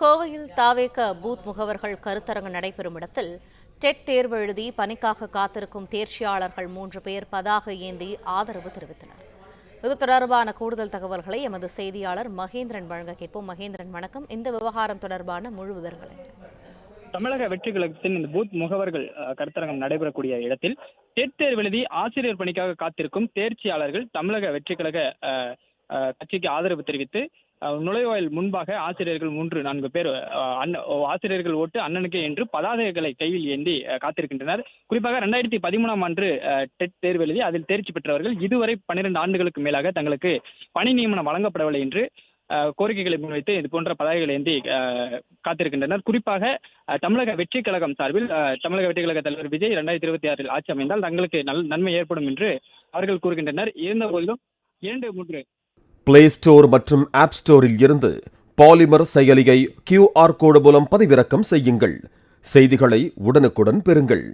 கோவையில் தாவேக பூத் முகவர்கள் கருத்தரங்கு நடைபெறும் இடத்தில் டெட் தேர்வு எழுதி பணிக்காக காத்திருக்கும் தேர்ச்சியாளர்கள் 3 பேர் பதாகை ஏந்தி ஆதரவு தெரிவித்தனர். இது தொடர்பான கூடுதல் தகவல்களை எமது செய்தியாளர் மகேந்திரன் வழங்க கேட்போம். மகேந்திரன், வணக்கம். இந்த விவகாரம் தொடர்பான முழு விவரங்களை. தமிழக வெற்றி கழகத்தின் இந்த பூத் முகவர்கள் கருத்தரங்கம் நடைபெறக்கூடிய இடத்தில் டெட் தேர்வு எழுதி ஆசிரியர் பணிக்காக காத்திருக்கும் தேர்ச்சியாளர்கள் தமிழக வெற்றி கழக கட்சிக்கு ஆதரவு தெரிவித்து நுழைவாயில் முன்பாக ஆசிரியர்கள் 3-4 பேர் ஆசிரியர்கள் ஓட்டு அண்ணனுக்கு என்று பதாதைகளை கையில் ஏந்தி காத்திருக்கின்றனர். குறிப்பாக 2013ஆம் ஆண்டு டெட் தேர்வு எழுதி அதில் தேர்ச்சி பெற்றவர்கள் இதுவரை 12 ஆண்டுகளுக்கு மேலாக தங்களுக்கு பணி நியமனம் வழங்கப்படவில்லை என்று கோரிக்கைகளை முன்வைத்து இது போன்ற பதாகைகளை ஏந்தி காத்திருக்கின்றனர். குறிப்பாக தமிழக வெற்றி கழகம் சார்பில் தமிழக வெற்றி கழக தலைவர் விஜய் 2026 ஆட்சி அமைந்தால் தங்களுக்கு நன்மை ஏற்படும் என்று அவர்கள் கூறுகின்றனர். இருந்தபோதிலும் 2-3 பிளே ஸ்டோர் மற்றும் ஆப் ஸ்டோரில் இருந்து பாலிமர் செயலியை QR கோடு மூலம் பதிவிறக்கம் செய்யுங்கள். செய்திகளை உடனுக்குடன் பெறுங்கள்.